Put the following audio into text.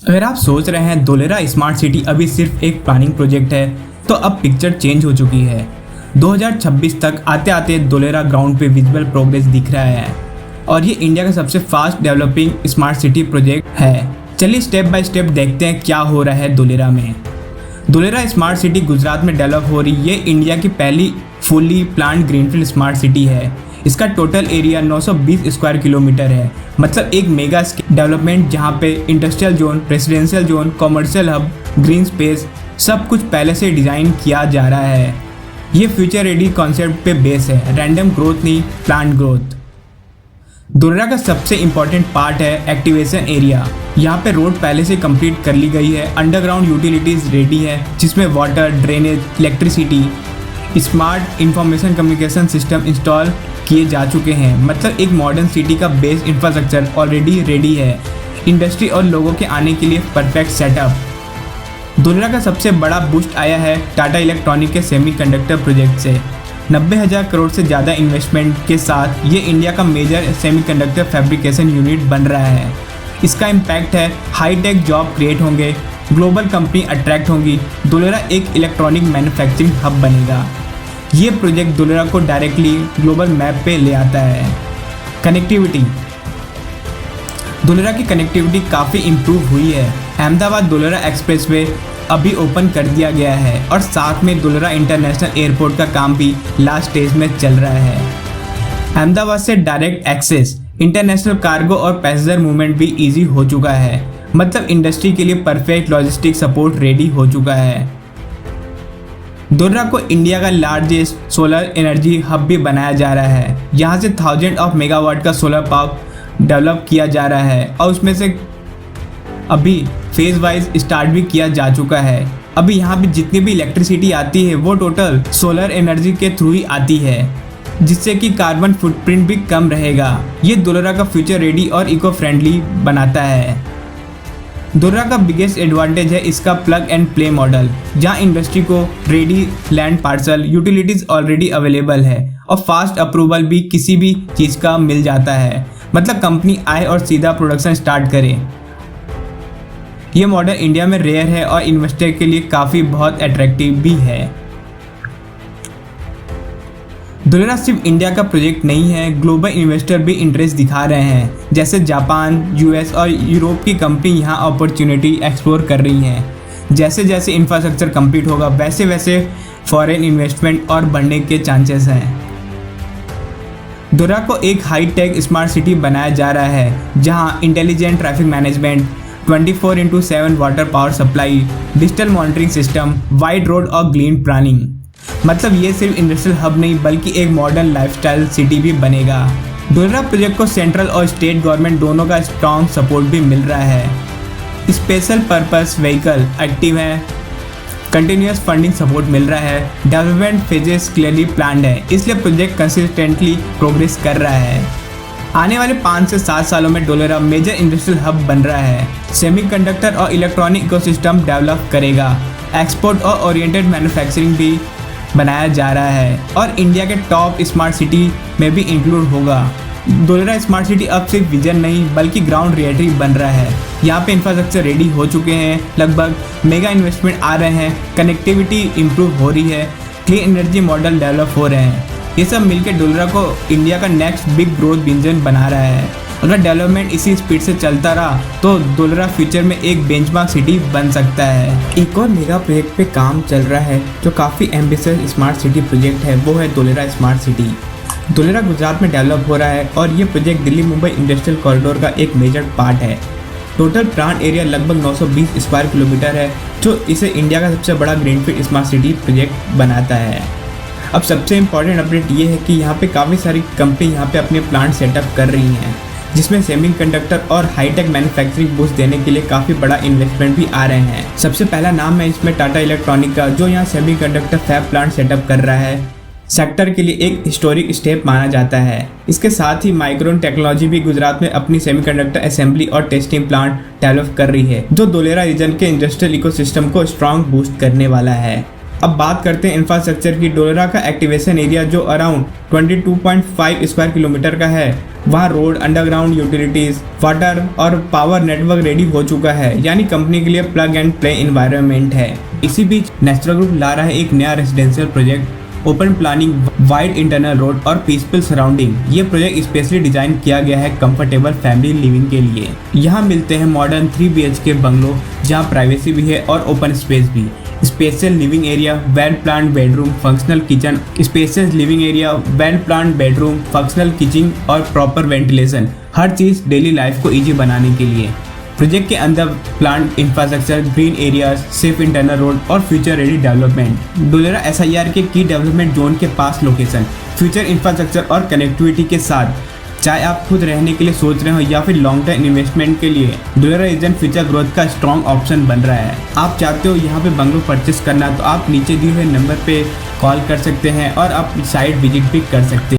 अगर आप सोच रहे हैं धोलेरा स्मार्ट सिटी अभी सिर्फ एक प्लानिंग प्रोजेक्ट है, तो अब पिक्चर चेंज हो चुकी है। 2026 तक आते आते धोलेरा ग्राउंड पे विजिबल प्रोग्रेस दिख रहा है और ये इंडिया का सबसे fast developing smart city project है। चलिए स्टेप बाय स्टेप देखते हैं क्या हो रहा है धोलेरा में। धोलेरा स्मार्ट सिटी गुजरात में डेवलप हो रही ये इंडिया की पहली fully planned greenfield smart city है। इसका टोटल एरिया 920 स्क्वायर किलोमीटर है, मतलब एक मेगा स्केल डेवलपमेंट जहाँ पे industrial zone, residential zone, commercial hub, green space सब कुछ पहले से डिज़ाइन किया जा रहा है। ये फ्यूचर रेडी कॉन्सेप्ट पे बेस है, रैंडम ग्रोथ नहीं, प्लान्ड ग्रोथ। धोलेरा का सबसे इम्पॉर्टेंट पार्ट है एक्टिवेशन एरिया। यहाँ पे रोड पहले से कंप्लीट कर ली गई है, अंडरग्राउंड यूटिलिटीज़ रेडी है जिसमें water, drainage, electricity, smart information communication system install किए जा चुके हैं। मतलब एक मॉडर्न सिटी का बेस इंफ्रास्ट्रक्चर ऑलरेडी रेडी है, इंडस्ट्री और लोगों के आने के लिए परफेक्ट सेटअप। धोलेरा का सबसे बड़ा बूस्ट आया है टाटा इलेक्ट्रॉनिक के सेमीकंडक्टर प्रोजेक्ट से। 90,000 करोड़ से ज़्यादा इन्वेस्टमेंट के साथ ये इंडिया का मेजर सेमीकंडक्टर फैब्रिकेशन यूनिट बन रहा है। इसका इम्पैक्ट है हाईटेक जॉब क्रिएट होंगे, ग्लोबल कंपनी अट्रैक्ट होंगी, धोलेरा एक इलेक्ट्रॉनिक मैन्युफैक्चरिंग हब बनेगा। ये प्रोजेक्ट धोलेरा को डायरेक्टली ग्लोबल मैप पे ले आता है। कनेक्टिविटी, धोलेरा की कनेक्टिविटी काफ़ी इम्प्रूव हुई है। अहमदाबाद धोलेरा एक्सप्रेसवे अभी ओपन कर दिया गया है और साथ में धोलेरा इंटरनेशनल एयरपोर्ट का काम भी लास्ट स्टेज में चल रहा है। अहमदाबाद से डायरेक्ट एक्सेस, इंटरनेशनल कार्गो और पैसेंजर मूवमेंट भी ईजी हो चुका है। मतलब इंडस्ट्री के लिए परफेक्ट लॉजिस्टिक सपोर्ट रेडी हो चुका है। धोलेरा को इंडिया का लार्जेस्ट सोलर एनर्जी हब भी बनाया जा रहा है। यहाँ से 1000 ऑफ मेगावाट का सोलर पार्क डेवलप किया जा रहा है और उसमें से अभी फेज वाइज स्टार्ट भी किया जा चुका है। अभी यहाँ पे जितनी भी इलेक्ट्रिसिटी आती है वो टोटल सोलर एनर्जी के थ्रू ही आती है, जिससे कि कार्बन फुटप्रिंट भी कम रहेगा। ये धोलेरा का फ्यूचर रेडी और इको फ्रेंडली बनाता है। धोलेरा का बिगेस्ट एडवांटेज है इसका प्लग एंड प्ले मॉडल, जहां इंडस्ट्री को ready land parcel, utilities already available है और फास्ट अप्रूवल भी किसी भी चीज़ का मिल जाता है। मतलब कंपनी आए और सीधा प्रोडक्शन स्टार्ट करे। ये मॉडल इंडिया में रेयर है और इन्वेस्टर के लिए काफ़ी बहुत अट्रैक्टिव भी है। धोलेरा सिर्फ इंडिया का प्रोजेक्ट नहीं है, ग्लोबल इन्वेस्टर भी इंटरेस्ट दिखा रहे हैं। जैसे जापान, यूएस और यूरोप की कंपनी यहाँ अपॉर्चुनिटी एक्सप्लोर कर रही हैं। जैसे जैसे इंफ्रास्ट्रक्चर कंप्लीट होगा वैसे वैसे फॉरेन इन्वेस्टमेंट और बढ़ने के चांसेस हैं। धोलेरा को एक हाई टेक स्मार्ट सिटी बनाया जा रहा है, जहाँ intelligent traffic management, 24/7 water power supply, digital monitoring system, wide road और ग्रीन प्लानिंग। मतलब ये सिर्फ इंडस्ट्रियल हब नहीं बल्कि एक मॉडर्न लाइफस्टाइल सिटी भी बनेगा। धोलेरा प्रोजेक्ट को सेंट्रल और स्टेट गवर्नमेंट दोनों का स्ट्रॉन्ग सपोर्ट भी मिल रहा है। स्पेशल पर्पस व्हीकल एक्टिव है, कंटिन्यूस फंडिंग सपोर्ट मिल रहा है, डेवलपमेंट फेजेस क्लियरली प्लान्ड है, इसलिए प्रोजेक्ट कंसिस्टेंटली प्रोग्रेस कर रहा है। आने वाले 5 से 7 सालों में धोलेरा मेजर इंडस्ट्रियल हब बन रहा है। सेमीकंडक्टर और इलेक्ट्रॉनिक इकोसिस्टम डेवलप करेगा, एक्सपोर्ट और ओरिएंटेड मैन्युफैक्चरिंग भी बनाया जा रहा है और इंडिया के टॉप स्मार्ट सिटी में भी इंक्लूड होगा। धोलेरा स्मार्ट सिटी अब सिर्फ विजन नहीं बल्कि ग्राउंड रियलिटी बन रहा है। यहाँ पे इंफ्रास्ट्रक्चर रेडी हो चुके हैं, लगभग मेगा इन्वेस्टमेंट आ रहे हैं, कनेक्टिविटी इंप्रूव हो रही है, क्लीन एनर्जी मॉडल डेवलप हो रहे हैं। ये सब मिलकर धोलेरा को इंडिया का नेक्स्ट बिग ग्रोथ इंजन बना रहा है। अगर डेवलपमेंट इसी स्पीड से चलता रहा तो धोलेरा फ्यूचर में एक बेंचमार्क सिटी बन सकता है। एक और मेगा प्रोजेक्ट पे काम चल रहा है जो काफ़ी एम्बिशियस स्मार्ट सिटी प्रोजेक्ट है, वो है धोलेरा स्मार्ट सिटी। धोलेरा गुजरात में डेवलप हो रहा है और ये project Delhi Mumbai industrial corridor का एक मेजर पार्ट है। टोटल प्लांट एरिया लगभग 920 स्क्वायर किलोमीटर है, जो इसे इंडिया का सबसे बड़ा ग्रीनफील्ड स्मार्ट सिटी प्रोजेक्ट बनाता है। अब सबसे इम्पॉर्टेंट अपडेट ये है कि यहाँ पे काफ़ी सारी कंपनी यहाँ पे अपने प्लांट सेटअप कर रही हैं, जिसमें सेमीकंडक्टर और हाईटेक मैन्युफैक्चरिंग बूस्ट देने के लिए काफ़ी बड़ा इन्वेस्टमेंट भी आ रहे हैं। सबसे पहला नाम है इसमें टाटा इलेक्ट्रॉनिक का, जो यहाँ सेमीकंडक्टर फैब प्लांट सेटअप कर रहा है। सेक्टर के लिए एक हिस्टोरिक स्टेप माना जाता है। इसके साथ ही माइक्रोन टेक्नोलॉजी भी गुजरात में अपनी सेमीकंडक्टर असेंबली और टेस्टिंग प्लांट डेवलप कर रही है, जो धोलेरा रीजन के इंडस्ट्रियल इकोसिस्टम को स्ट्रॉन्ग बूस्ट करने वाला है। अब बात करते हैं इंफ्रास्ट्रक्चर की। डोलेरा का एक्टिवेशन एरिया जो अराउंड 22.5 स्क्वायर किलोमीटर का है, वहाँ रोड, अंडरग्राउंड यूटिलिटीज, वाटर और पावर नेटवर्क रेडी हो चुका है, यानी कंपनी के लिए प्लग एंड प्ले इन्वायरमेंट है। इसी बीच नेस्ट्रा ग्रुप ला रहा है एक नया residential project, open planning, wide internal road और पीसफुल सराउंडिंग। ये प्रोजेक्ट स्पेशली डिजाइन किया गया है कंफर्टेबल फैमिली लिविंग के लिए। यहाँ मिलते हैं मॉडर्न 3 BHK बंगलो जहाँ प्राइवेसी भी है और ओपन स्पेस भी, special living area, well planned bedroom, functional kitchen, spacious living area, well planned bedroom, functional kitchen और प्रॉपर वेंटिलेशन, हर चीज डेली लाइफ को इजी बनाने के लिए। प्रोजेक्ट के अंदर plant infrastructure, green areas, safe internal road और future ready development. Dholera SIR के की डेवलपमेंट जोन के पास लोकेशन, फ्यूचर इंफ्रास्ट्रक्चर और कनेक्टिविटी के साथ, चाहे आप खुद रहने के लिए सोच रहे हो या फिर लॉन्ग टर्म इन्वेस्टमेंट के लिए, डोलेरा रीजन फ्यूचर ग्रोथ का स्ट्रॉन्ग ऑप्शन बन रहा है। आप चाहते हो यहाँ पे बंगलो परचेस करना तो आप नीचे दिए हुए नंबर पे कॉल कर सकते हैं और आप साइट विजिट भी कर सकते हैं।